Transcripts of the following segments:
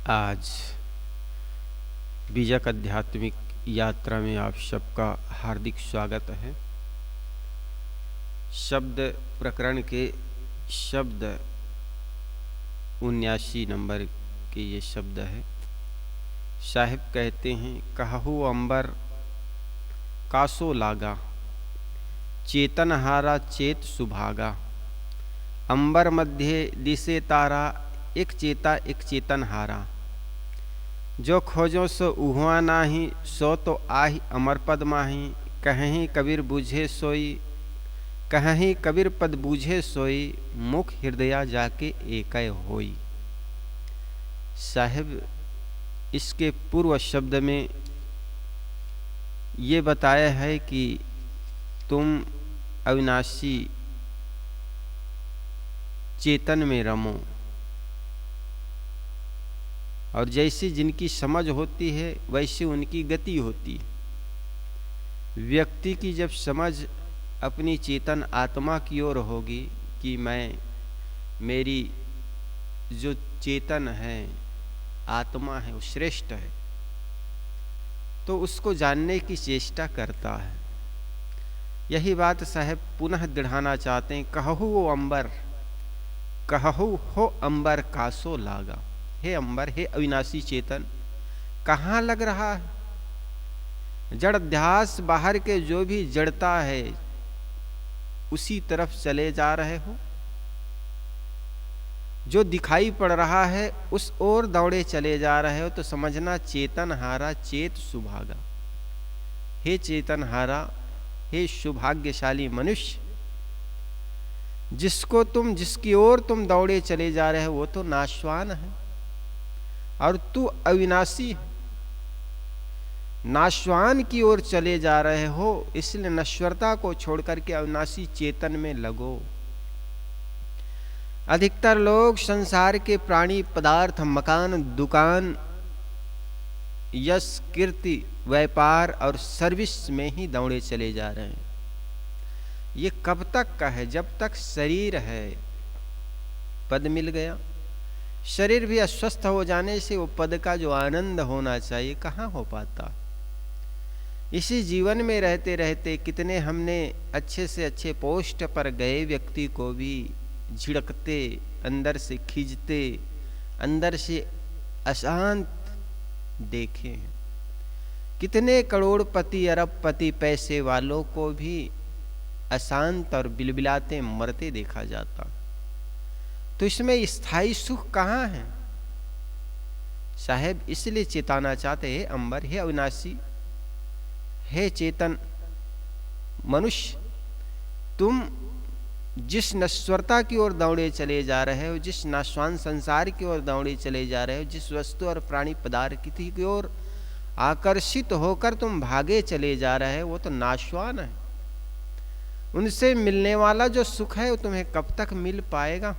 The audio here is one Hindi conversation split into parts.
आज बीजक आध्यात्मिक यात्रा में आप सबका हार्दिक स्वागत है। शब्द प्रकरण के शब्द 79 नंबर के ये शब्द है। साहिब कहते हैं, कहू अंबर कासो लागा, चेतन हारा चेत सुभागा। अंबर मध्य दिसे तारा, एक चेता एक चेतन हारा। जो खोजो सो उहुआ नाही, सो तो आही अमर पद माही। कहीं कबीर बूझे सोई, कहीं कबीर पद बूझे सोई। मुख हृदया जाके एकय होई। साहिब इसके पूर्व शब्द में ये बताया है कि तुम अविनाशी चेतन में रमो, और जैसी जिनकी समझ होती है वैसी उनकी गति होती है। व्यक्ति की जब समझ अपनी चेतन आत्मा की ओर होगी कि मेरी जो चेतन है, आत्मा है, वो श्रेष्ठ है, तो उसको जानने की चेष्टा करता है। यही बात साहब पुनः दृढ़ाना चाहते हैं। कहू वो अंबर, कहू हो अंबर कासो लागा। हे अंबर, हे अविनाशी चेतन, कहाँ लग रहा है? जड़ अध्यास बाहर के जो भी जड़ता है उसी तरफ चले जा रहे हो। जो दिखाई पड़ रहा है उस ओर दौड़े चले जा रहे हो, तो समझना चेतन हारा चेत सुभागा। हे चेतन हारा, हे सौभाग्यशाली मनुष्य, जिसकी ओर तुम दौड़े चले जा रहे हो वो तो नाशवान है, और तू अविनाशी है। नाशवान की ओर चले जा रहे हो, इसलिए नश्वरता को छोड़कर के अविनाशी चेतन में लगो। अधिकतर लोग संसार के प्राणी, पदार्थ, मकान, दुकान, यश, कीर्ति, व्यापार और सर्विस में ही दौड़े चले जा रहे हैं। ये कब तक का है? जब तक शरीर है। पद मिल गया, शरीर भी अस्वस्थ हो जाने से वो पद का जो आनंद होना चाहिए कहाँ हो पाता। इसी जीवन में रहते रहते कितने हमने अच्छे से अच्छे पोस्ट पर गए व्यक्ति को भी झिड़कते, अंदर से खींचते, अंदर से अशांत देखे हैं। कितने करोड़पति, अरबपति, पैसे वालों को भी अशांत और बिलबिलाते मरते देखा जाता। तो इसमें स्थायी सुख कहाँ है? साहेब इसलिए चेताना चाहते हैं, अंबर, हे अविनाशी, हे चेतन मनुष्य, तुम जिस नश्वरता की ओर दौड़े चले जा रहे हो, जिस नाशवान संसार की ओर दौड़े चले जा रहे हो, जिस वस्तु और प्राणी पदार्थ की ओर आकर्षित होकर तुम भागे चले जा रहे हो, वो तो नाशवान है। उनसे मिलने वाला जो सुख है वो तुम्हें कब तक मिल पाएगा?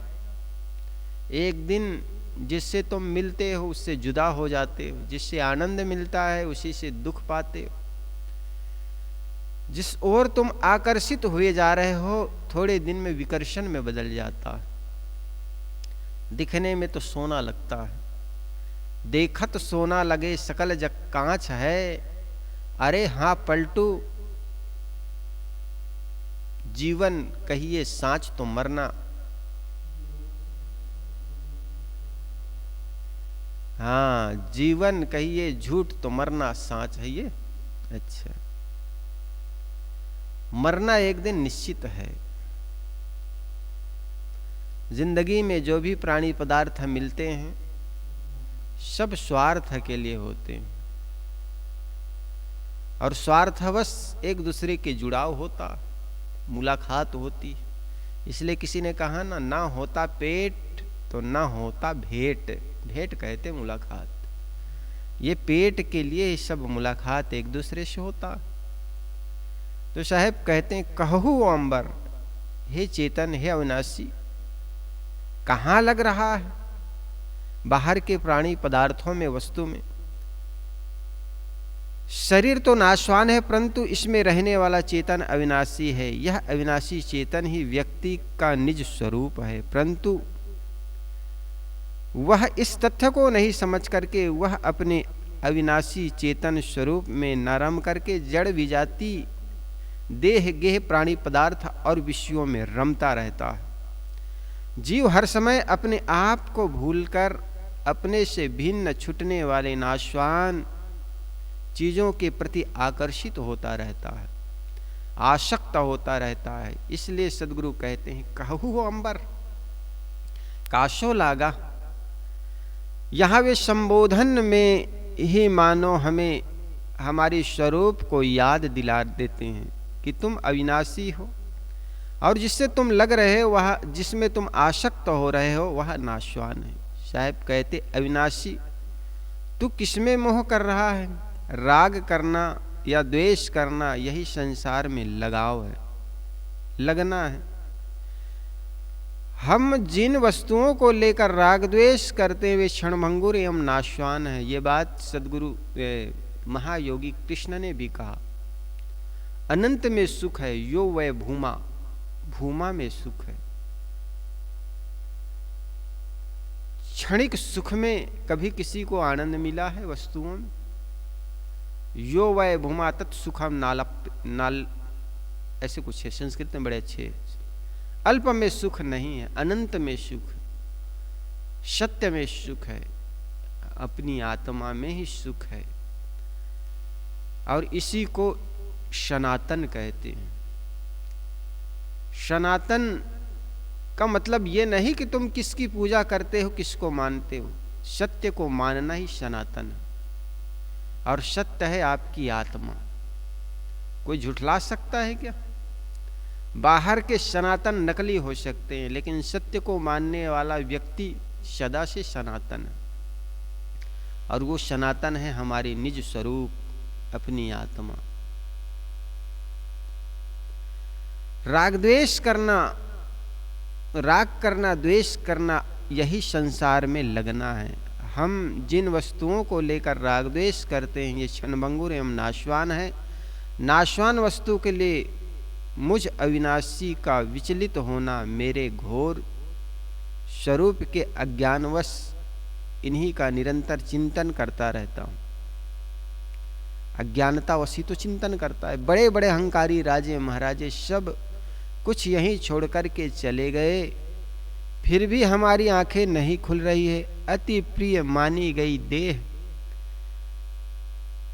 एक दिन जिससे तुम मिलते हो उससे जुदा हो जाते हो। जिससे आनंद मिलता है उसी से दुख पाते हो। जिस ओर तुम आकर्षित हुए जा रहे हो थोड़े दिन में विकर्षण में बदल जाता है। दिखने में तो सोना लगता है, देखत सोना लगे सकल जग कांच है। अरे हाँ पलटू, जीवन कहिए साँच तो मरना। हाँ, जीवन कहिए झूठ तो मरना साँच है ये। अच्छा, मरना एक दिन निश्चित है। जिंदगी में जो भी प्राणी पदार्थ मिलते हैं सब स्वार्थ के लिए होते हैं, और स्वार्थवश एक दूसरे के जुड़ाव होता, मुलाकात होती। इसलिए किसी ने कहा ना होता पेट तो ना होता भेंट। भेंट कहते मुलाकात। ये पेट के लिए सब मुलाकात एक दूसरे से होता। तो साहब कहते हैं, कहू अंबर, हे चेतन, हे अविनाशी, कहाँ लग रहा है? बाहर के प्राणी पदार्थों में, वस्तु में। शरीर तो नाशवान है, परंतु इसमें रहने वाला चेतन अविनाशी है। यह अविनाशी चेतन ही व्यक्ति का निज स्वरूप है, परंतु वह इस तथ्य को नहीं समझ करके वह अपने अविनाशी चेतन स्वरूप में न रम करके जड़ विजाति देह गेह प्राणी पदार्थ और विषयों में रमता रहता है। जीव हर समय अपने आप को भूलकर अपने से भिन्न छूटने वाले नाशवान चीजों के प्रति आकर्षित होता रहता है, आसक्त होता रहता है। इसलिए सद्गुरु कहते हैं, कहू हो अंबर काशो लागा। यहाँ वे संबोधन में ही मानो हमें हमारे स्वरूप को याद दिला देते हैं कि तुम अविनाशी हो और जिससे तुम लग रहे हो वह, जिसमें तुम आसक्त हो रहे हो वह नाशवान है। साहब कहते, अविनाशी तू किसमें मोह कर रहा है? राग करना या द्वेष करना यही संसार में लगाव है, लगना है। हम जिन वस्तुओं को लेकर राग द्वेष करते हुए क्षणभंगुर एवं नाशवान है। ये बात सद्गुरु महायोगी कृष्ण ने भी कहा। अनंत में सुख है, यो वै भूमा, भूमा में सुख है। क्षणिक सुख में कभी किसी को आनंद मिला है वस्तुओं में? यो वै भूमा तत् सुखम नाल ऐसे कुछ है, संस्कृत में बड़े अच्छे। अल्प में सुख नहीं है, अनंत में सुख, सत्य में सुख है, अपनी आत्मा में ही सुख है। और इसी को सनातन कहते हैं। सनातन का मतलब ये नहीं कि तुम किसकी पूजा करते हो, किसको मानते हो। सत्य को मानना ही सनातन है। और सत्य है आपकी आत्मा। कोई झुठला सकता है क्या? बाहर के सनातन नकली हो सकते हैं, लेकिन सत्य को मानने वाला व्यक्ति सदा से सनातन है। और वो सनातन है हमारे निज स्वरूप, अपनी आत्मा। राग करना द्वेष करना यही संसार में लगना है। हम जिन वस्तुओं को लेकर राग द्वेष करते हैं ये क्षणभंगुर एवं नाशवान है। नाशवान वस्तु के लिए मुझ अविनाशी का विचलित होना मेरे घोर स्वरूप के अज्ञानवश इन्हीं का निरंतर चिंतन करता रहता हूँ। अज्ञानतावश ही तो चिंतन करता है। बड़े बड़े अहंकारी राजे महाराजे सब कुछ यहीं छोड़ कर के चले गए, फिर भी हमारी आंखें नहीं खुल रही है। अति प्रिय मानी गई देह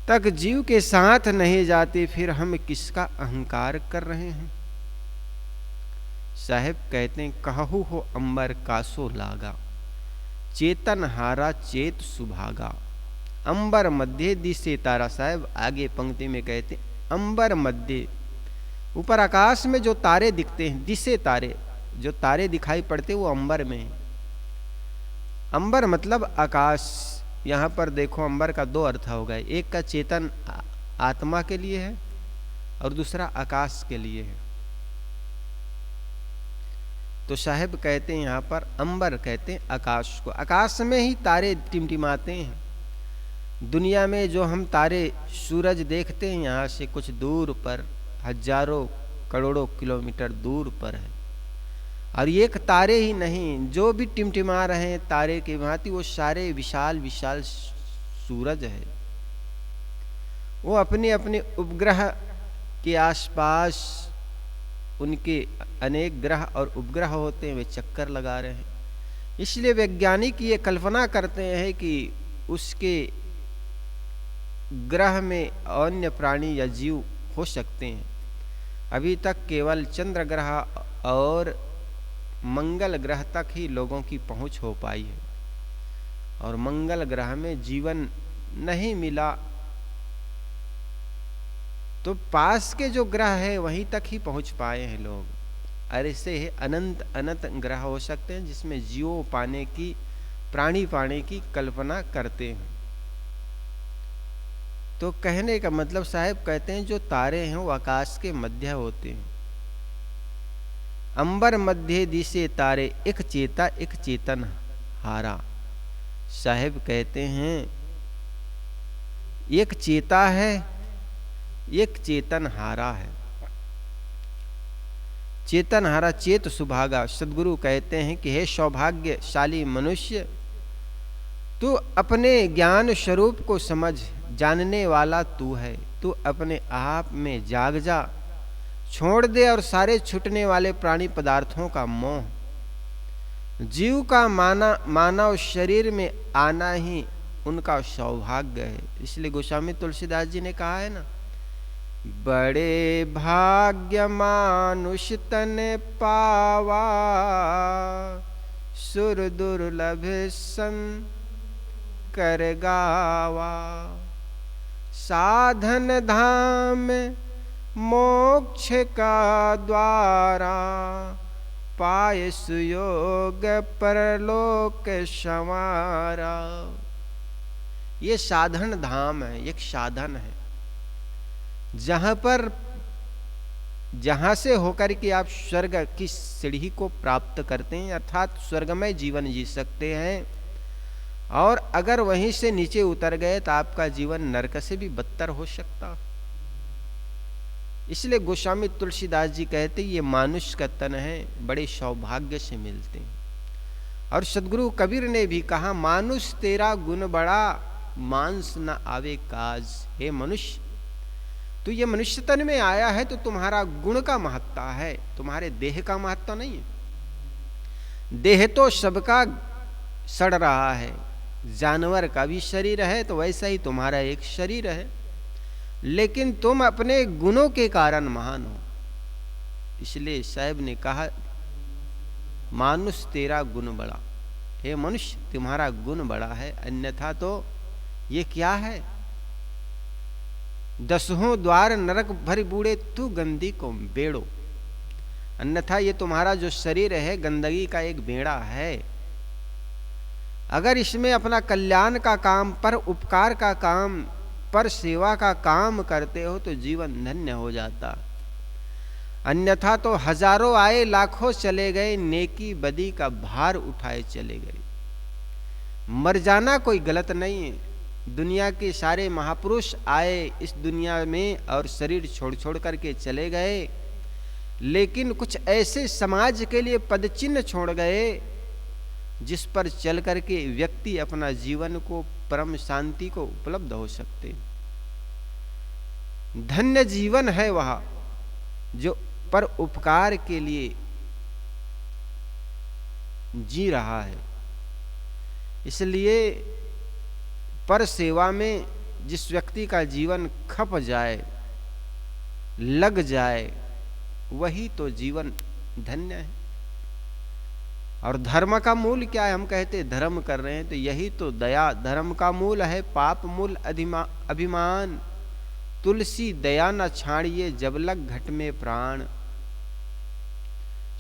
तक जीव के साथ नहीं जाते, फिर हम किसका अहंकार कर रहे हैं? साहेब कहते हैं, कहू हो अंबर कासो लागा, चेतन हारा चेत सुभागा। अंबर मध्य दिसे तारा। साहेब आगे पंक्ति में कहते हैं, अंबर मध्य, ऊपर आकाश में जो तारे दिखते हैं, दिसे तारे, जो तारे दिखाई पड़ते वो अंबर में। अंबर मतलब आकाश। यहाँ पर देखो अंबर का दो अर्थ हो गए, एक का चेतन आत्मा के लिए है और दूसरा आकाश के लिए है। तो साहेब कहते हैं यहाँ पर अंबर कहते हैं आकाश को। आकाश में ही तारे टिमटिमाते हैं। दुनिया में जो हम तारे सूरज देखते हैं यहाँ से कुछ दूर पर, हजारों करोड़ों किलोमीटर दूर पर है। और एक तारे ही नहीं, जो भी टिमटिमा रहे हैं तारे के भांति, वो सारे विशाल विशाल सूरज है। वो अपने अपने उपग्रह के आसपास, उनके अनेक ग्रह और उपग्रह होते हैं, वे चक्कर लगा रहे हैं। इसलिए वैज्ञानिक ये कल्पना करते हैं कि उसके ग्रह में अन्य प्राणी या जीव हो सकते हैं। अभी तक केवल चंद्र ग्रह और मंगल ग्रह तक ही लोगों की पहुंच हो पाई है और मंगल ग्रह में जीवन नहीं मिला। तो पास के जो ग्रह है वहीं तक ही पहुंच पाए हैं लोग। और ऐसे अनंत अनंत ग्रह हो सकते हैं जिसमें जीव पाने की, प्राणी पाने की कल्पना करते हैं। तो कहने का मतलब साहब कहते हैं जो तारे हैं वो आकाश के मध्य होते हैं। अंबर मध्य दिसे तारे, एक चेता एक चेतन हारा। साहेब कहते हैं एक चेता है, एक चेतन हारा है। चेतन हारा चेत सुभागा। सद्गुरु कहते हैं कि हे सौभाग्यशाली मनुष्य, तू अपने ज्ञान स्वरूप को समझ, जानने वाला तू है। तू अपने आप में जाग जा, छोड़ दे और सारे छूटने वाले प्राणी पदार्थों का मोह। जीव का मानव शरीर में आना ही उनका सौभाग्य है। इसलिए गोस्वामी तुलसीदास जी ने कहा है ना, बड़े भाग्य मानुष तन पावा, सुर दुर्लभ सं कर गावा। साधन धाम मोक्ष का द्वारा, पाय सुयोग परलोक संवारा। ये साधन धाम है, एक साधन है जहां से होकर के आप स्वर्ग की सीढ़ी को प्राप्त करते हैं, अर्थात स्वर्गमय जीवन जी सकते हैं। और अगर वहीं से नीचे उतर गए तो आपका जीवन नरक से भी बदतर हो सकता। इसलिए गोस्वामी तुलसीदास जी कहते ये मानुष का तन है, बड़े सौभाग्य से मिलते हैं। और सदगुरु कबीर ने भी कहा, मानुष तेरा गुण बड़ा, मांस न आवे काज। हे मनुष्य, तू ये मनुष्य तन में आया है तो तुम्हारा गुण का महत्व है, तुम्हारे देह का महत्व नहीं है। देह तो सबका सड़ रहा है, जानवर का भी शरीर है तो वैसा ही तुम्हारा एक शरीर है, लेकिन तुम अपने गुणों के कारण महान हो। इसलिए साहब ने कहा, मानुष तेरा गुण बड़ा। हे मनुष्य, तुम्हारा गुण बड़ा है, अन्यथा तो ये क्या है। दसहों द्वार नरक भर बूढ़े, तू गंदी को बेड़ो। अन्यथा ये तुम्हारा जो शरीर है गंदगी का एक बेड़ा है। अगर इसमें अपना कल्याण का काम, पर उपकार का काम, पर सेवा का काम करते हो तो जीवन धन्य हो जाता। अन्यथा तो हजारों आए लाखों चले गए, नेकी बदी का भार उठाए चले गए। मर जाना कोई गलत नहीं है। दुनिया के सारे महापुरुष आए इस दुनिया में और शरीर छोड़ छोड़ करके चले गए, लेकिन कुछ ऐसे समाज के लिए पदचिन्ह छोड़ गए जिस पर चल करके व्यक्ति अपना जीवन को, परम शांति को उपलब्ध हो सकते। धन्य जीवन है वह जो पर उपकार के लिए जी रहा है। इसलिए पर सेवा में जिस व्यक्ति का जीवन खप जाए, लग जाए, वही तो जीवन धन्य है। और धर्म का मूल क्या है? हम कहते धर्म कर रहे हैं तो यही तो दया धर्म का मूल है। पाप मूल अभिमान, तुलसी दया न छाड़िए, जब लग घट में प्राण।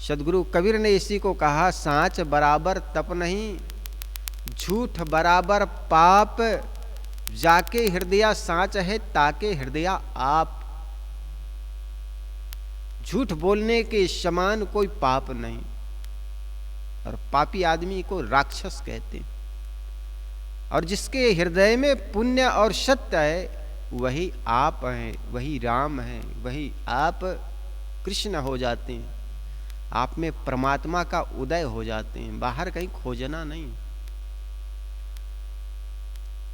सदगुरु कबीर ने इसी को कहा, सांच बराबर तप नहीं, झूठ बराबर पाप, जाके हृदय सांच है ताके हृदय आप। झूठ बोलने के समान कोई पाप नहीं, और पापी आदमी को राक्षस कहते हैं। और जिसके हृदय में पुण्य और सत्य है वही आप हैं, वही राम हैं, वही आप कृष्ण हो जाते हैं। आप में परमात्मा का उदय हो जाते हैं, बाहर कहीं खोजना नहीं।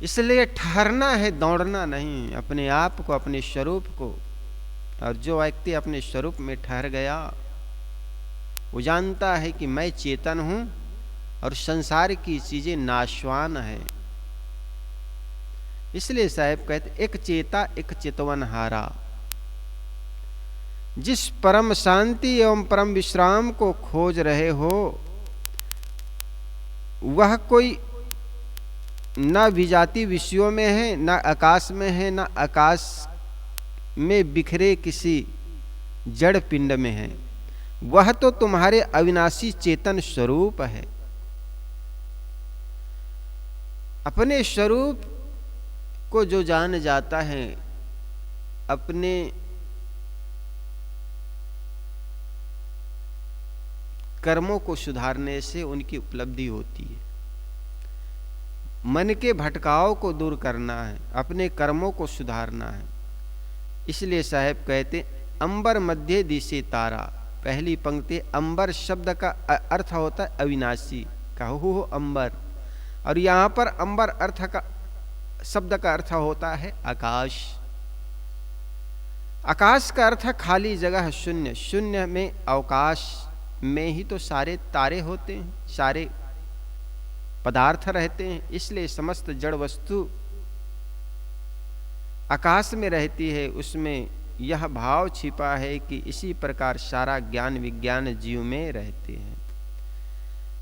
इसलिए ठहरना है, दौड़ना नहीं, अपने आप को, अपने स्वरूप को। और जो व्यक्ति अपने स्वरूप में ठहर गया वो जानता है कि मैं चेतन हूं और संसार की चीजें नाशवान है। इसलिए साहब कहते, एक चेता एक चितवन हारा। जिस परम शांति एवं परम विश्राम को खोज रहे हो वह कोई न विजाति विषयों में है, न आकाश में है, न आकाश में बिखरे किसी जड़ पिंड में है। वह तो तुम्हारे अविनाशी चेतन स्वरूप है। अपने स्वरूप को जो जान जाता है, अपने कर्मों को सुधारने से उनकी उपलब्धि होती है। मन के भटकाव को दूर करना है, अपने कर्मों को सुधारना है। इसलिए साहब कहते, अंबर मध्य दिशे तारा। पहली पंक्ति, अंबर शब्द का अर्थ होता है अविनाशी। कहो हो अंबर, और यहाँ पर अंबर अर्थ का शब्द का अर्थ होता है आकाश। आकाश का अर्थ खाली जगह, शून्य। शून्य में अवकाश में ही तो सारे तारे होते हैं, सारे पदार्थ रहते हैं। इसलिए समस्त जड़ वस्तु आकाश में रहती है। उसमें यह भाव छिपा है कि इसी प्रकार सारा ज्ञान विज्ञान जीव में रहते हैं।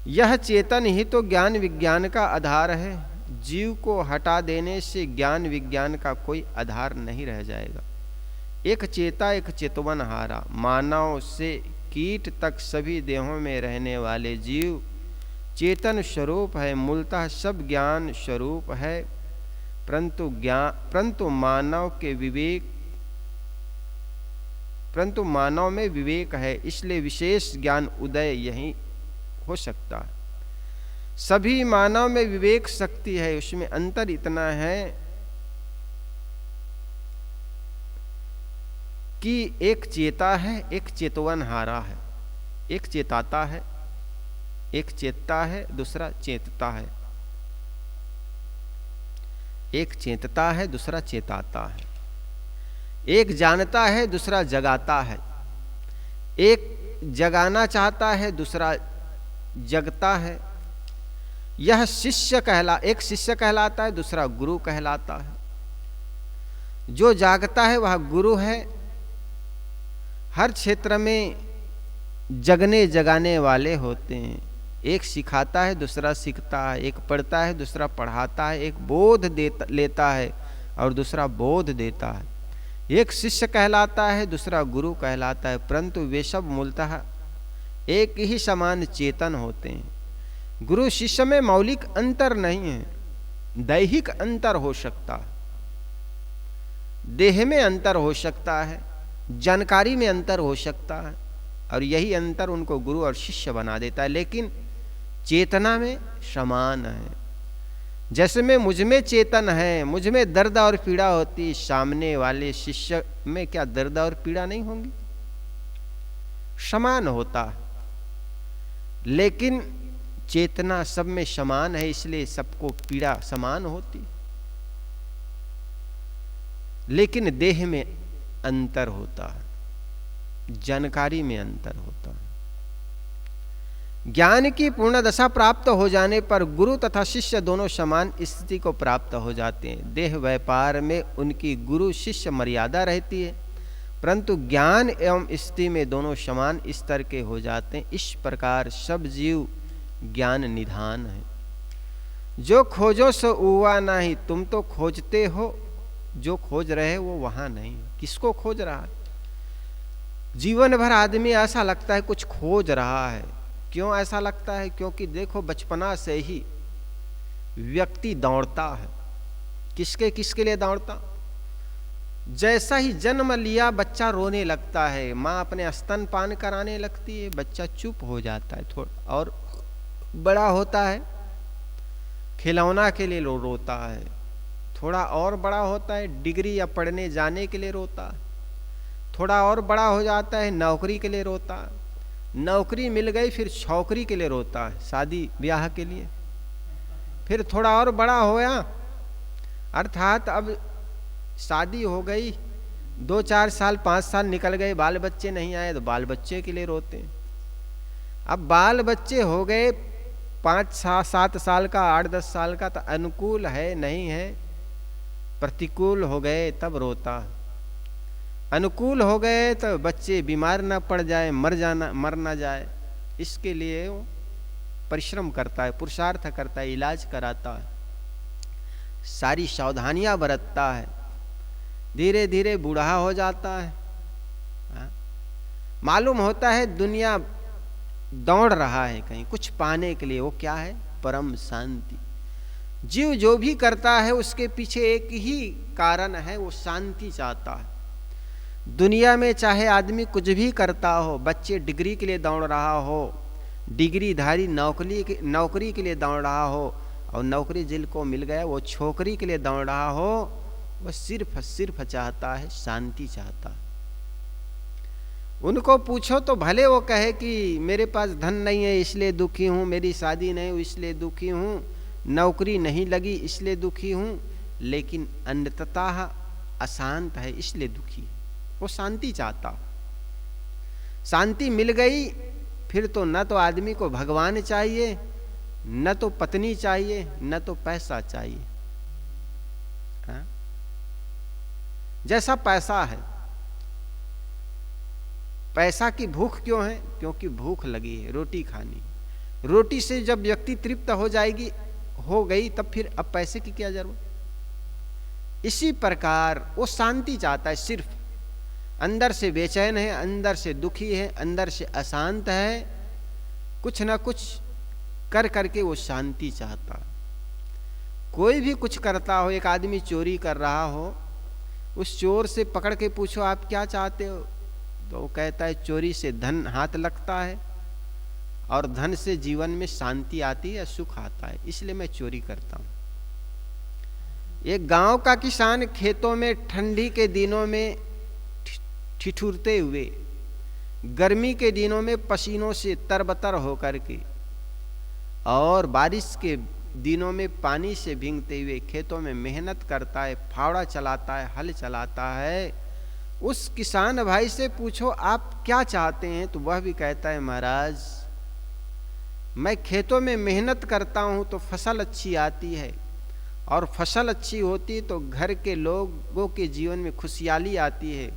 यह चेतन ही तो ज्ञान विज्ञान का आधार है। जीव को हटा देने से ज्ञान विज्ञान का कोई आधार नहीं रह जाएगा। एक चेता एक चितवन हारा। मानव से कीट तक सभी देहों में रहने वाले जीव चेतन स्वरूप है, मूलतः सब ज्ञान स्वरूप है। परंतु मानव में विवेक है, इसलिए विशेष ज्ञान उदय यही हो सकता है। सभी मानव में विवेक शक्ति है, उसमें अंतर इतना है कि एक चेता है, एक चेतवन हारा है। एक चेताता है, एक चेतता है, दूसरा चेतता है। एक चेतता है, दूसरा चेताता है। एक जानता है, दूसरा जगाता है। एक जगाना चाहता है, दूसरा जगता है। यह एक शिष्य कहलाता है, दूसरा गुरु कहलाता है। जो जागता है वह गुरु है। हर क्षेत्र में जगने जगाने वाले होते हैं। एक सिखाता है, दूसरा सीखता है। एक पढ़ता है, दूसरा पढ़ाता है। एक बोध लेता है और दूसरा बोध देता है। एक शिष्य कहलाता है, दूसरा गुरु कहलाता है, परंतु वे सब मूलतः एक ही समान चेतन होते हैं। गुरु शिष्य में मौलिक अंतर नहीं है, दैहिक अंतर हो सकता है, देह में अंतर हो सकता है, जानकारी में अंतर हो सकता है, और यही अंतर उनको गुरु और शिष्य बना देता है। लेकिन चेतना में समान है। जैसे में मुझ में चेतन है, मुझ में दर्द और पीड़ा होती, सामने वाले शिष्य में क्या दर्द और पीड़ा नहीं होंगी? समान होता है। लेकिन चेतना सब में समान है, इसलिए सबको पीड़ा समान होती। लेकिन देह में अंतर होता है, जानकारी में अंतर होता है। ज्ञान की पूर्ण दशा प्राप्त हो जाने पर गुरु तथा शिष्य दोनों समान स्थिति को प्राप्त हो जाते हैं। देह व्यापार में उनकी गुरु शिष्य मर्यादा रहती है, परंतु ज्ञान एवं स्थिति में दोनों समान स्तर के हो जाते हैं। इस प्रकार सब जीव ज्ञान निधान है। जो खोजो सो उवा नहीं। तुम तो खोजते हो, जो खोज रहे वो वहां नहीं। किसको खोज रहा है? जीवन भर आदमी ऐसा लगता है कुछ खोज रहा है। क्यों ऐसा लगता है? क्योंकि देखो, बचपना से ही व्यक्ति दौड़ता है। किसके लिए दौड़ता? जैसा ही जन्म लिया बच्चा रोने लगता है, माँ अपने स्तनपान कराने लगती है, बच्चा चुप हो जाता है थोड़ा, और बड़ा होता है खिलौना के लिए रोता है। थोड़ा और बड़ा होता है डिग्री या पढ़ने जाने के लिए रोता है। थोड़ा और बड़ा हो जाता है नौकरी के लिए रोता है। नौकरी मिल गई फिर छोकरी के लिए रोता है, शादी ब्याह के लिए। फिर थोड़ा और बड़ा होया, अर्थात अब शादी हो गई, 2-4 साल 5 साल निकल गए, बाल बच्चे नहीं आए तो बाल बच्चे के लिए रोते हैं। अब बाल बच्चे हो गए 5-7 साल का, 8-10 साल का, तो अनुकूल है नहीं है, प्रतिकूल हो गए तब रोता। अनुकूल हो गए तो बच्चे बीमार ना पड़ जाए, मर ना जाए, इसके लिए वो परिश्रम करता है, पुरुषार्थ करता है, इलाज कराता है, सारी सावधानियां बरतता है। धीरे धीरे बूढ़ा हो जाता है। मालूम होता है दुनिया दौड़ रहा है कहीं कुछ पाने के लिए। वो क्या है? परम शांति। जीव जो भी करता है उसके पीछे एक ही कारण है, वो शांति चाहता है। दुनिया में चाहे आदमी कुछ भी करता हो, बच्चे डिग्री के लिए दौड़ रहा हो, डिग्रीधारी नौकरी के लिए दौड़ रहा हो, और नौकरी जिनको मिल गया वो छोकरी के लिए दौड़ रहा हो, वो सिर्फ चाहता है शांति चाहता है। उनको पूछो तो भले वो कहे कि मेरे पास धन नहीं है इसलिए दुखी हूँ, मेरी शादी नहीं हुई इसलिए दुखी हूँ, नौकरी नहीं लगी इसलिए दुखी हूँ, लेकिन अंततः अशांत है इसलिए दुखी है। वो शांति चाहता हो। शांति मिल गई फिर तो न तो आदमी को भगवान चाहिए, न तो पत्नी चाहिए, न तो पैसा चाहिए। हाँ? जैसा पैसा है, पैसा की भूख क्यों है? क्योंकि भूख लगी है, रोटी खानी। रोटी से जब व्यक्ति तृप्त हो गई तब फिर अब पैसे की क्या जरूरत। इसी प्रकार वो शांति चाहता है, सिर्फ अंदर से बेचैन है, अंदर से दुखी है, अंदर से अशांत है, कुछ ना कुछ कर करके वो शांति चाहता। कोई भी कुछ करता हो, एक आदमी चोरी कर रहा हो, उस चोर से पकड़ के पूछो आप क्या चाहते हो, तो वो कहता है चोरी से धन हाथ लगता है और धन से जीवन में शांति आती है, सुख आता है, इसलिए मैं चोरी करता हूं। एक गांव का किसान खेतों में ठंडी के दिनों में ठिठुरते हुए, गर्मी के दिनों में पसीनों से तरबतर होकर के और बारिश के दिनों में पानी से भीगते हुए खेतों में मेहनत करता है, फावड़ा चलाता है, हल चलाता है। उस किसान भाई से पूछो आप क्या चाहते हैं, तो वह भी कहता है महाराज मैं खेतों में मेहनत करता हूं तो फसल अच्छी आती है, और फसल अच्छी होती तो घर के लोगों के जीवन में खुशहाली आती है,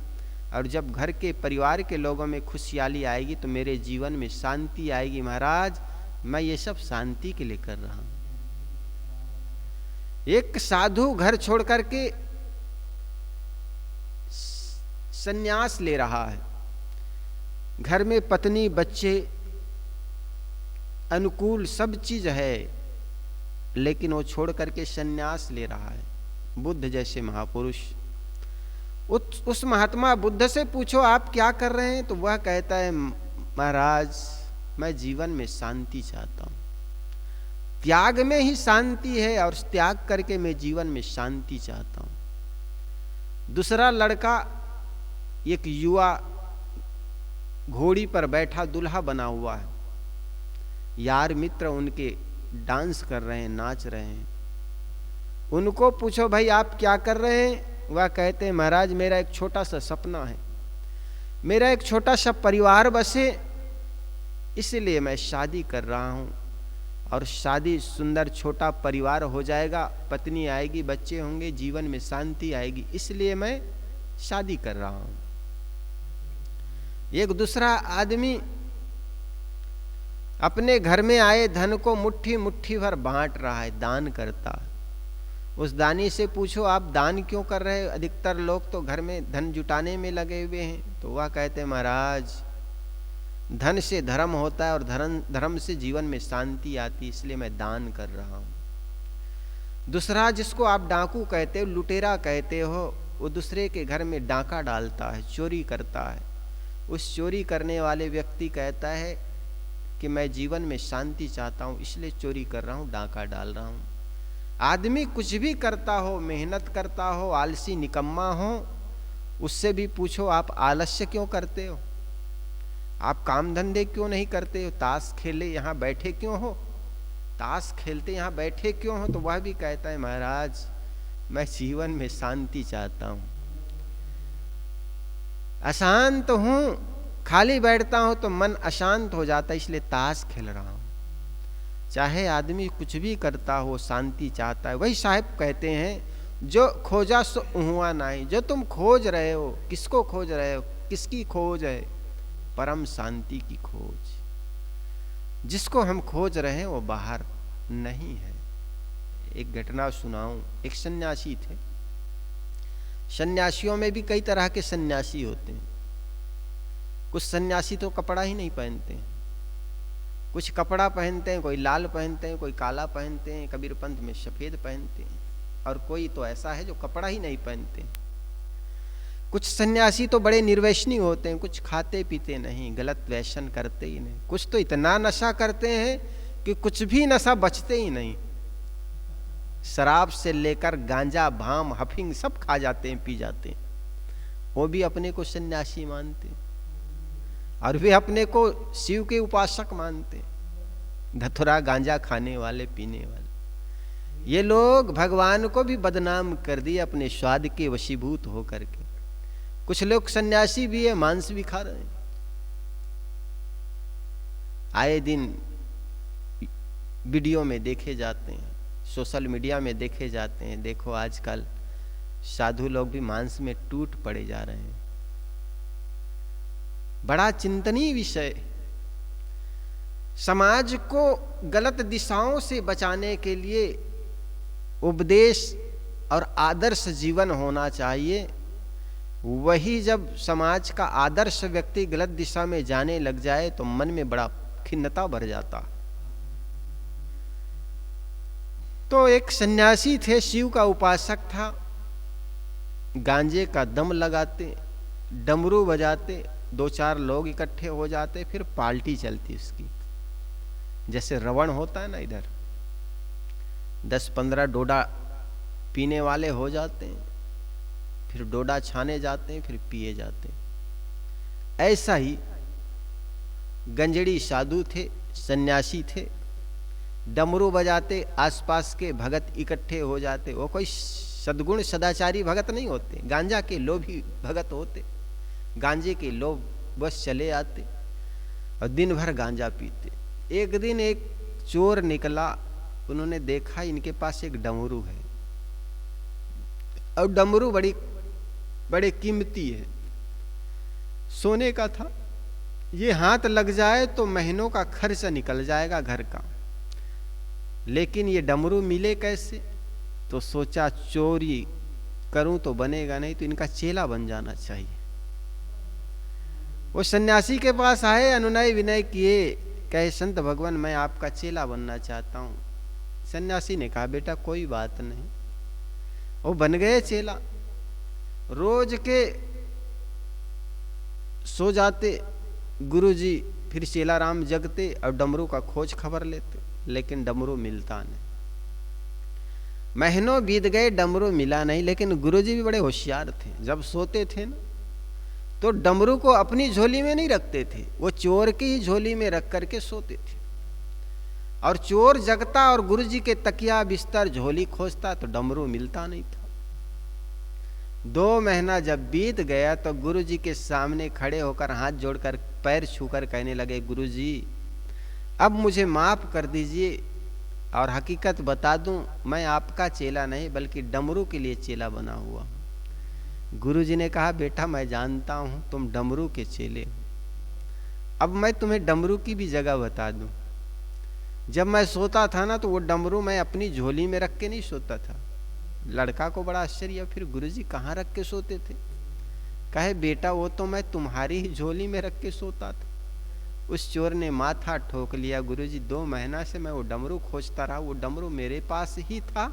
और जब घर के परिवार के लोगों में खुशहाली आएगी तो मेरे जीवन में शांति आएगी। महाराज मैं ये सब शांति के लिए कर रहा हूं। एक साधु घर छोड़ करके संन्यास ले रहा है, घर में पत्नी बच्चे अनुकूल सब चीज है, लेकिन वो छोड़ करके संन्यास ले रहा है। बुद्ध जैसे महापुरुष, उस महात्मा बुद्ध से पूछो आप क्या कर रहे हैं, तो वह कहता है महाराज मैं जीवन में शांति चाहता हूं, त्याग में ही शांति है, और त्याग करके मैं जीवन में शांति चाहता हूं। दूसरा लड़का, एक युवा घोड़ी पर बैठा दुल्हा बना हुआ है, यार मित्र उनके डांस कर रहे हैं, नाच रहे हैं। उनको पूछो भाई आप क्या कर रहे हैं, वह कहते हैं महाराज मेरा एक छोटा सा सपना है, मेरा एक छोटा सा परिवार बसे, इसलिए मैं शादी कर रहा हूं, और शादी सुंदर छोटा परिवार हो जाएगा, पत्नी आएगी, बच्चे होंगे, जीवन में शांति आएगी, इसलिए मैं शादी कर रहा हूं। एक दूसरा आदमी अपने घर में आए धन को मुट्ठी मुट्ठी भर बांट रहा है, दान करता है। उस दानी से पूछो आप दान क्यों कर रहे हो, अधिकतर लोग तो घर में धन जुटाने में लगे हुए हैं। तो वह कहते हैं महाराज धन से धर्म होता है, और धर्म से जीवन में शांति आती, इसलिए मैं दान कर रहा हूं। दूसरा जिसको आप डाकू कहते हो, लुटेरा कहते हो, वो दूसरे के घर में डाका डालता है, चोरी करता है। उस चोरी करने वाले व्यक्ति कहता है कि मैं जीवन में शांति चाहता हूं, इसलिए चोरी कर रहा हूं, डाका डाल रहा हूं। आदमी कुछ भी करता हो, मेहनत करता हो, आलसी निकम्मा हो, उससे भी पूछो आप आलस्य क्यों करते हो, आप काम धंधे क्यों नहीं करते हो, ताश खेले यहाँ बैठे क्यों हो, ताश खेलते यहाँ बैठे क्यों हो, तो वह भी कहता है महाराज मैं जीवन में शांति चाहता हूं, अशांत हूं, खाली बैठता हूं तो मन अशांत हो जाता है, इसलिए ताश खेल रहा हूं। चाहे आदमी कुछ भी करता हो शांति चाहता है। वही साहब कहते हैं जो खोजा सो हुआ नहीं, जो तुम खोज रहे हो किसको खोज रहे हो, किसकी खोज है, परम शांति की खोज। जिसको हम खोज रहे हैं वो बाहर नहीं है। एक घटना सुनाऊं, एक सन्यासी थे। सन्यासियों में भी कई तरह के सन्यासी होते हैं। कुछ सन्यासी तो कपड़ा ही नहीं पहनते हैं, कुछ कपड़ा पहनते हैं, कोई लाल पहनते हैं, कोई काला पहनते हैं, कबीर पंथ में सफेद पहनते हैं, और कोई तो ऐसा है जो कपड़ा ही नहीं पहनते। कुछ सन्यासी तो बड़े निर्वैष्णी होते हैं, कुछ खाते पीते नहीं, गलत व्यसन करते ही नहीं, कुछ तो इतना नशा करते हैं कि कुछ भी नशा बचते ही नहीं। शराब से लेकर गांजा, भाम, हफिंग सब खा जाते हैं, पी जाते हैं। वो भी अपने को सन्यासी मानते हैं, और वे अपने को शिव के उपासक मानते हैं। धतुरा गांजा खाने वाले, पीने वाले। ये लोग भगवान को भी बदनाम कर दिए अपने स्वाद के वशीभूत होकर के। कुछ लोग सन्यासी भी है, मांस भी खा रहे हैं। आए दिन वीडियो में देखे जाते हैं, सोशल मीडिया में देखे जाते हैं। देखो आजकल साधु लोग भी मांस में टूट पड़े जा रहे हैं। बड़ा चिंतनीय विषय। समाज को गलत दिशाओं से बचाने के लिए उपदेश और आदर्श जीवन होना चाहिए। वही जब समाज का आदर्श व्यक्ति गलत दिशा में जाने लग जाए तो मन में बड़ा खिन्नता भर जाता। तो एक सन्यासी थे, शिव का उपासक था। गांजे का दम लगाते, डमरू बजाते, 2-4 लोग इकट्ठे हो जाते, फिर पार्टी चलती उसकी। जैसे रवण होता है ना, इधर 10-15 डोडा पीने वाले हो जाते हैं, फिर डोडा छाने जाते हैं, फिर पिए जाते हैं। ऐसा ही गंजड़ी साधु थे, सन्यासी थे। डमरू बजाते, आसपास के भगत इकट्ठे हो जाते। वो कोई सद्गुण सदाचारी भगत नहीं होते, गांजा के लोभी भगत होते। गांजे के लोभ बस चले आते और दिन भर गांजा पीते। एक दिन एक चोर निकला, उन्होंने देखा इनके पास एक डमरू है और डमरू बड़े कीमती है, सोने का था। ये हाथ लग जाए तो महीनों का खर्च निकल जाएगा घर का। लेकिन ये डमरू मिले कैसे? तो सोचा चोरी करूं तो बनेगा नहीं, तो इनका चेला बन जाना चाहिए। वो सन्यासी के पास आए, अनुनय विनय किए, कहे संत भगवान मैं आपका चेला बनना चाहता हूं। सन्यासी ने कहा बेटा कोई बात नहीं। वो बन गए चेला। रोज के सो जाते गुरुजी, फिर चेला राम जगते और डमरू का खोज खबर लेते, लेकिन डमरू मिलता नहीं। महीनों बीत गए, डमरू मिला नहीं। लेकिन गुरुजी भी बड़े होशियार थे, जब सोते थे ना तो डमरू को अपनी झोली में नहीं रखते थे, वो चोर की ही झोली में रख करके सोते थे। और चोर जगता और गुरुजी के तकिया बिस्तर झोली खोजता तो डमरू मिलता नहीं था। 2 महीना जब बीत गया तो गुरुजी के सामने खड़े होकर हाथ जोड़कर पैर छूकर कहने लगे, गुरुजी अब मुझे माफ कर दीजिए और हकीकत बता दूं, मैं आपका चेला नहीं बल्कि डमरू के लिए चेला बना हुआ हूं। गुरुजी ने कहा बेटा मैं जानता हूं तुम डमरू के चेले हो। अब मैं तुम्हें डमरू की भी जगह बता दूं। जब मैं सोता था ना तो वो डमरू मैं अपनी झोली में रख के नहीं सोता था। लड़का को बड़ा आश्चर्य, फिर गुरुजी कहाँ रख के सोते थे? कहे बेटा वो तो मैं तुम्हारी ही झोली में रख के सोता था। उस चोर ने माथा ठोक लिया, गुरुजी 2 महीना से मैं वो डमरू खोजता रहा, वो डमरू मेरे पास ही था।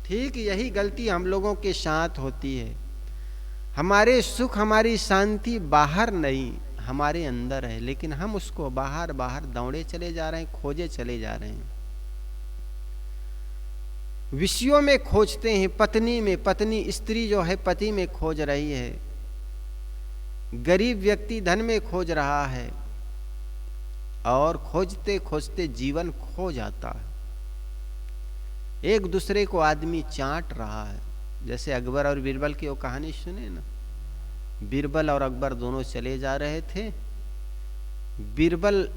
ठीक यही गलती हम लोगों के साथ होती है। हमारे सुख हमारी शांति बाहर नहीं हमारे अंदर है, लेकिन हम उसको बाहर दौड़े चले जा रहे हैं, खोजे चले जा रहे हैं। विषयों में खोजते हैं, पत्नी में, पत्नी स्त्री जो है पति में खोज रही है, गरीब व्यक्ति धन में खोज रहा है, और खोजते खोजते जीवन खो जाता है। एक दूसरे को आदमी चाट रहा है। जैसे अकबर और बीरबल की वो कहानी सुने ना, बीरबल और अकबर दोनों चले जा रहे थे। बीरबल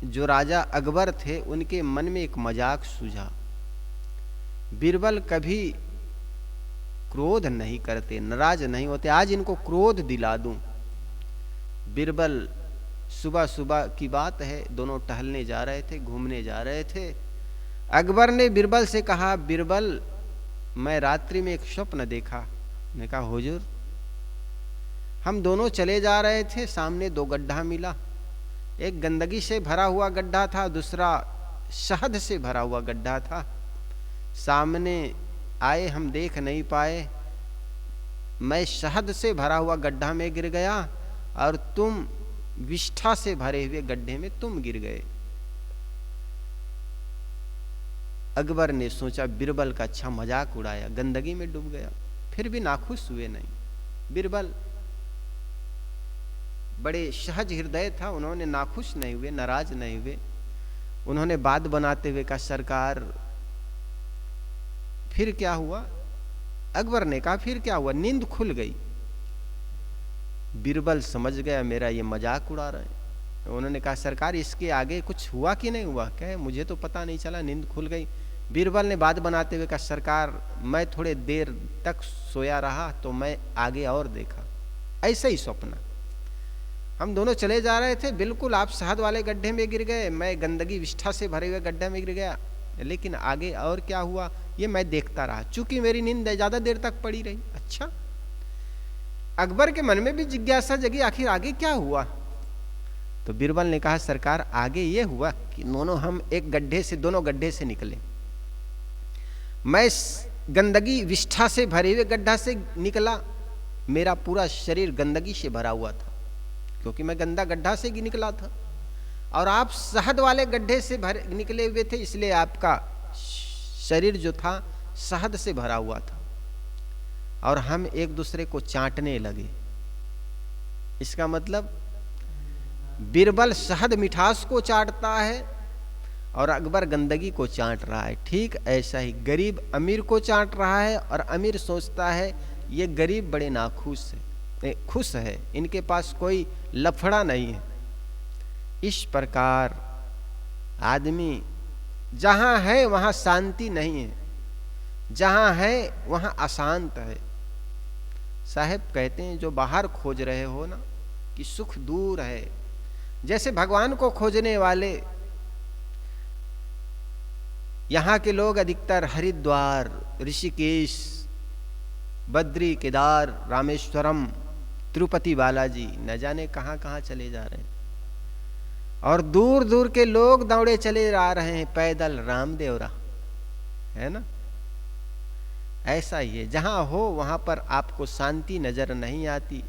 जो राजा अकबर थे उनके मन में एक मजाक सूझा। बीरबल कभी क्रोध नहीं करते, नाराज नहीं होते, आज इनको क्रोध दिला दूं। बीरबल सुबह सुबह की बात है, दोनों टहलने जा रहे थे, घूमने जा रहे थे। अकबर ने बीरबल से कहा, बीरबल मैं रात्रि में एक स्वप्न देखा। ने कहा हुजूर, हम दोनों चले जा रहे थे, सामने 2 गड्ढा मिला। एक गंदगी से भरा हुआ गड्ढा था, दूसरा शहद से भरा हुआ गड्ढा था। सामने आए, हम देख नहीं पाए। मैं शहद से भरा हुआ गड्ढा में गिर गया और तुम विष्ठा से भरे हुए गड्ढे में तुम गिर गए। अकबर ने सोचा बीरबल का अच्छा मजाक उड़ाया, गंदगी में डूब गया, फिर भी नाखुश हुए नहीं। बीरबल बड़े सहज हृदय था, उन्होंने नाखुश नहीं हुए, नाराज नहीं हुए। उन्होंने बात बनाते हुए कहा सरकार फिर क्या हुआ? अकबर ने कहा फिर क्या हुआ? नींद खुल गई। बीरबल समझ गया मेरा ये मजाक उड़ा रहे हैं। उन्होंने कहा सरकार इसके आगे कुछ हुआ कि नहीं हुआ? कहे मुझे तो पता नहीं चला, नींद खुल गई। बीरबल ने बात बनाते हुए कहा सरकार मैं थोड़े देर तक सोया रहा तो मैं आगे और देखा, ऐसा ही स्वप्न। हम दोनों चले जा रहे थे, बिल्कुल आप शहद वाले गड्ढे में गिर गए, मैं गंदगी विष्ठा से भरे हुए गड्ढे में गिर गया, लेकिन आगे और क्या हुआ ये मैं देखता रहा, चूंकि मेरी नींद ज्यादा देर तक पड़ी रही। अच्छा, अकबर के मन में भी जिज्ञासा जगी आखिर आगे क्या हुआ? तो बीरबल ने कहा सरकार आगे ये हुआ कि हम एक गड्ढे से, दोनों गड्ढे से निकले। मैं गंदगी विष्ठा से भरे हुए गड्ढा से निकला, मेरा पूरा शरीर गंदगी से भरा हुआ था क्योंकि मैं गंदा गड्ढा से निकला था, और आप शहद वाले गड्ढे से निकले हुए थे, इसलिए आपका शरीर जो था शहद से भरा हुआ था, और हम एक दूसरे को चाटने लगे। इसका मतलब बीरबल शहद मिठास को चाटता है और अकबर गंदगी को चाट रहा है। ठीक ऐसा ही गरीब अमीर को चाट रहा है और अमीर सोचता है ये गरीब बड़े नाखुश है, खुश है, इनके पास कोई लफड़ा नहीं है। इस प्रकार आदमी जहां है वहां शांति नहीं है, जहां है वहां अशांत है। साहब कहते हैं जो बाहर खोज रहे हो ना कि सुख दूर है, जैसे भगवान को खोजने वाले यहाँ के लोग अधिकतर हरिद्वार, ऋषिकेश, बद्री, केदार, रामेश्वरम, तिरुपति बालाजी न जाने कहाँ कहाँ चले जा रहे हैं, और दूर दूर के लोग दौड़े चले आ रहे हैं पैदल रामदेव राह, है ना। ऐसा ही है, जहां हो वहां पर आपको शांति नजर नहीं आती।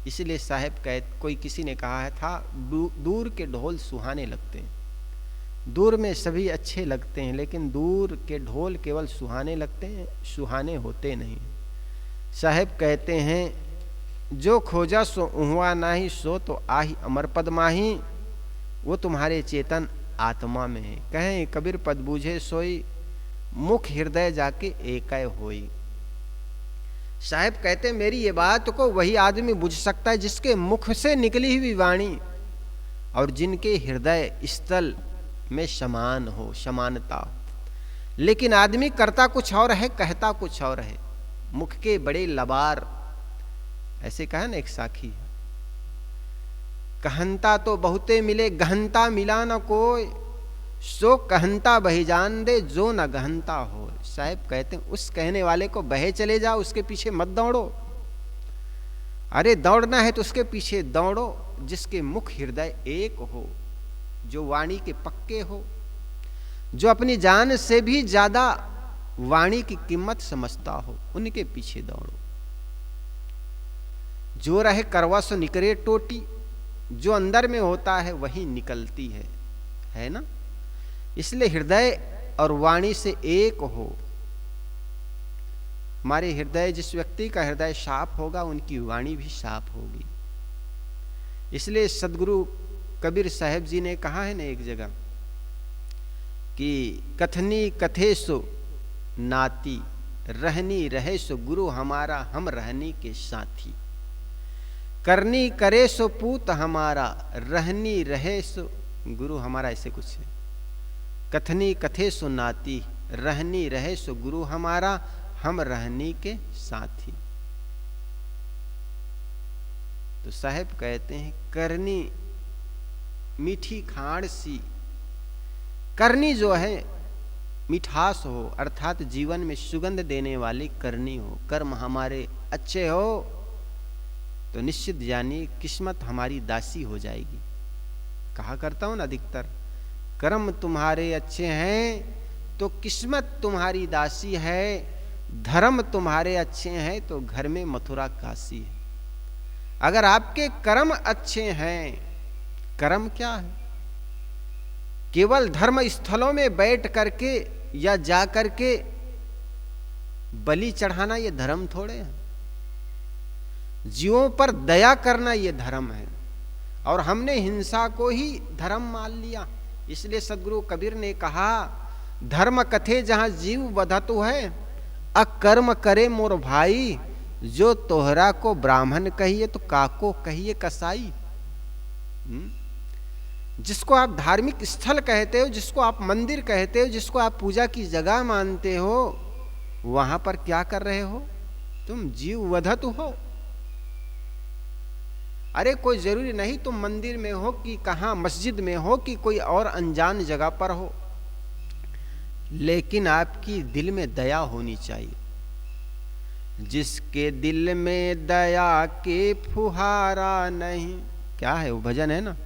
इसलिए साहब कोई किसी ने कहा था दूर के ढोल सुहाने लगते हैं। दूर में सभी अच्छे लगते हैं, लेकिन दूर के ढोल केवल सुहाने लगते हैं, सुहाने होते नहीं। साहब कहते हैं जो खोजा सो उहुआ नाही, सो तो आही अमर पद माही, वो तुम्हारे चेतन आत्मा में है। कहें कबीर पद बूझे सोई, मुख हृदय जाके एकै होई। साहब कहते मेरी ये बात को वही आदमी बुझ सकता है जिसके मुख से निकली हुई वाणी और जिनके हृदय स्थल में समान हो, समानता हो। लेकिन आदमी करता कुछ और है, कहता कुछ और है। मुख के बड़े लबार, ऐसे कहा ना एक साखी, कहनता तो बहुते मिले, गहनता मिला न कोई, सो कहनता बही जान दे जो न गहनता हो। साहब कहते हैं उस कहने वाले को बहे चले जाओ, उसके पीछे मत दौड़ो। अरे दौड़ना है तो उसके पीछे दौड़ो जिसके मुख हृदय एक हो, जो वाणी के पक्के हो, जो अपनी जान से भी ज्यादा वाणी की कीमत समझता हो, उनके पीछे दौड़ो। जो रहे करवा सो निकरे टोटी, जो अंदर में होता है वही निकलती है ना। इसलिए हृदय और वाणी से एक हो। हमारे हृदय, जिस व्यक्ति का हृदय साफ होगा उनकी वाणी भी साफ होगी। इसलिए सदगुरु कबीर साहब जी ने कहा है ना एक जगह कि कथनी कथे सो नाती, रहनी रहे सो गुरु हमारा, हम रहनी के साथी। करनी करे सो पूत हमारा, रहनी रहे सो गुरु हमारा, ऐसे कुछ है। कथनी कथे सो नाती, रहनी रहे सो गुरु हमारा, हम रहनी के साथी। तो साहब कहते हैं करनी मीठी खाड़ सी, करनी जो है मिठास हो, अर्थात जीवन में सुगंध देने वाली करनी हो, कर्म हमारे अच्छे हो तो निश्चित जानिए किस्मत हमारी दासी हो जाएगी। कहा करता हूं ना अधिकतर, कर्म तुम्हारे अच्छे हैं तो किस्मत तुम्हारी दासी है, धर्म तुम्हारे अच्छे हैं तो घर में मथुरा काशी है। अगर आपके कर्म अच्छे हैं, कर्म क्या है? केवल धर्म स्थलों में बैठ करके या जा करके बलि चढ़ाना ये धर्म थोड़े है। जीवों पर दया करना ये धर्म है, और हमने हिंसा को ही धर्म मान लिया। इसलिए सदगुरु कबीर ने कहा, धर्म कथे जहां जीव बधतु है, अकर्म करे मोर भाई, जो तोहरा को ब्राह्मण कहिए तो काको कहिए कसाई। जिसको आप धार्मिक स्थल कहते हो, जिसको आप मंदिर कहते हो, जिसको आप पूजा की जगह मानते हो, वहां पर क्या कर रहे हो? तुम जीव वधत हो। अरे कोई जरूरी नहीं तुम मंदिर में हो कि कहां, मस्जिद में हो कि कोई और अनजान जगह पर हो, लेकिन आपकी दिल में दया होनी चाहिए। जिसके दिल में दया के फुहारा नहीं, क्या है वो भजन है ना,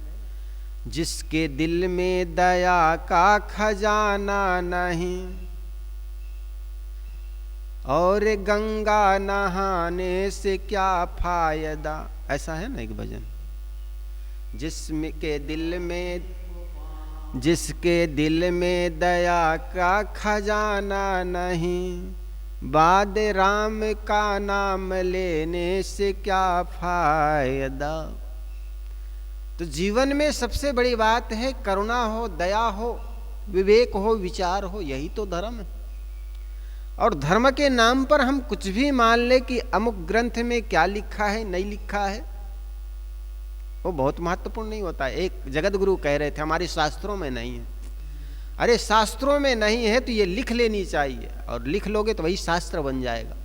जिसके दिल में दया का खजाना नहीं, और गंगा नहाने से क्या फायदा, ऐसा है ना एक भजन। जिसके दिल में दया का खजाना नहीं, बाद राम का नाम लेने से क्या फायदा। तो जीवन में सबसे बड़ी बात है करुणा हो, दया हो, विवेक हो, विचार हो, यही तो धर्म है। और धर्म के नाम पर हम कुछ भी मान ले कि अमुक ग्रंथ में क्या लिखा है, नहीं लिखा है, वो बहुत महत्वपूर्ण नहीं होता है। एक जगत गुरु कह रहे थे हमारे शास्त्रों में नहीं है। अरे शास्त्रों में नहीं है तो ये लिख लेनी चाहिए, और लिख लोगे तो वही शास्त्र बन जाएगा।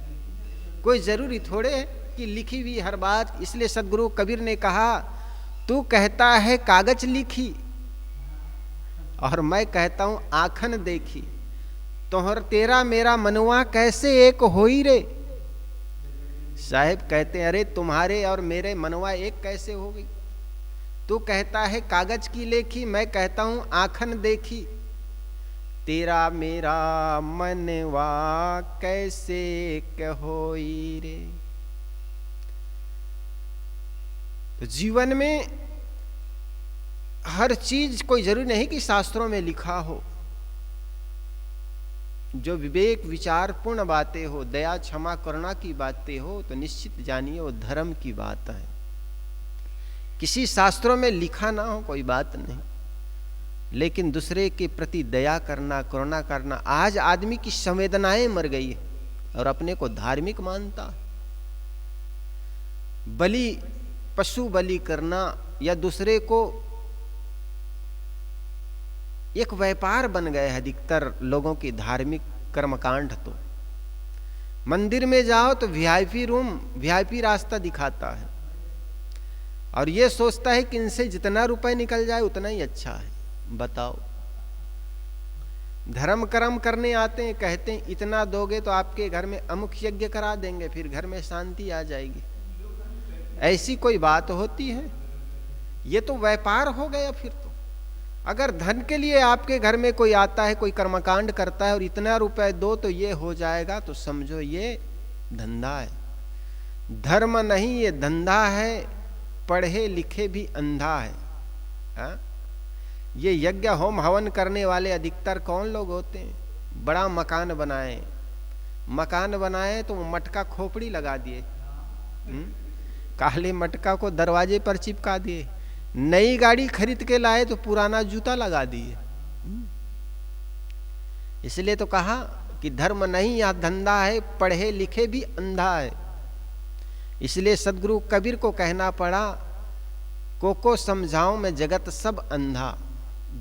कोई जरूरी थोड़े है कि लिखी हुई हर बात। इसलिए सदगुरु कबीर ने कहा, तू कहता है कागज लिखी और मैं कहता हूं आंखन देखी, तोहर तेरा मेरा मनवा कैसे एक होई रे। साहेब कहते हैं, अरे तुम्हारे और मेरे मनवा एक कैसे हो गई? तू कहता है कागज की लेखी, मैं कहता हूं आंखन देखी, तेरा मेरा मनवा कैसे एक होई रे। तो जीवन में हर चीज कोई जरूरी नहीं कि शास्त्रों में लिखा हो। जो विवेक विचार पूर्ण बातें हो, दया क्षमा करुणा की बातें हो, तो निश्चित जानिए वो धर्म की बात है। किसी शास्त्रों में लिखा ना हो कोई बात नहीं, लेकिन दूसरे के प्रति दया करना, करुणा करना। आज आदमी की संवेदनाएं मर गई है और अपने को धार्मिक मानता है। बलि, पशु बलि करना या दूसरे को एक व्यापार बन गए है अधिकतर लोगों की धार्मिक कर्मकांड। तो मंदिर में जाओ तो वीआईपी रूम, वीआईपी रास्ता दिखाता है और ये सोचता है कि इनसे जितना रुपए निकल जाए उतना ही अच्छा है। बताओ, धर्म कर्म करने आते हैं, कहते हैं इतना दोगे तो आपके घर में अमुक यज्ञ करा देंगे, फिर घर में शांति आ जाएगी। ऐसी कोई बात होती है? ये तो व्यापार हो गया। फिर तो अगर धन के लिए आपके घर में कोई आता है, कोई कर्मकांड करता है और इतना रुपए दो तो ये हो जाएगा, तो समझो ये धंधा है। धर्म नहीं, ये धंधा है। पढ़े लिखे भी अंधा है। हा? ये यज्ञ होम हवन करने वाले अधिकतर कौन लोग होते हैं? बड़ा मकान बनाए, मकान बनाए तो मटका खोपड़ी लगा दिए, काले मटका को दरवाजे पर चिपका दिए। नई गाड़ी खरीद के लाए तो पुराना जूता लगा दिए। इसलिए तो कहा कि धर्म नहीं, यह धंधा है। पढ़े लिखे भी अंधा है। इसलिए सदगुरु कबीर को कहना पड़ा, को समझाऊं मैं जगत सब अंधा।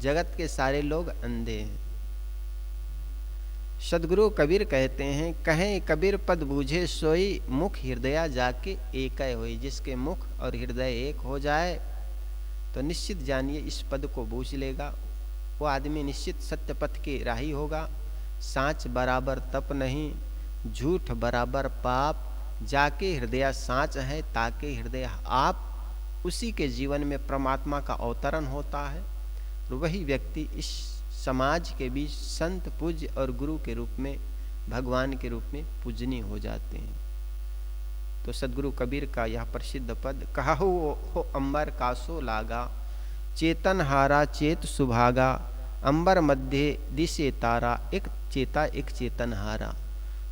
जगत के सारे लोग अंधे हैं। सदगुरु कबीर कहते हैं, कहें कबीर पद बूझे सोई, मुख हृदय जाके एक होई। जिसके मुख और हृदय एक हो जाए तो निश्चित जानिए इस पद को बूझ लेगा। वो आदमी निश्चित सत्य पथ के राही होगा। सांच बराबर तप नहीं, झूठ बराबर पाप। जाके हृदय सांच है, ताके हृदय आप। उसी के जीवन में परमात्मा का अवतरण होता है और वही व्यक्ति इस समाज के बीच संत, पूज्य और गुरु के रूप में, भगवान के रूप में पूजनीय हो जाते हैं। तो सदगुरु कबीर का यह प्रसिद्ध पद, कहु हो अंबर कासो लागा, चेतन हारा चेत सुभागा। अंबर मध्य दिशे तारा, एक चेता एक चेतन हारा।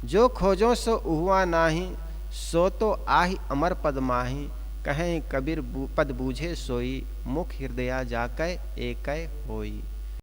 जो खोजो सो उहुआ नाही, सो तो आहि अमर पद माही। कहें कबीर पद बूझे सोई, मुख हृदय जाकै एक होई।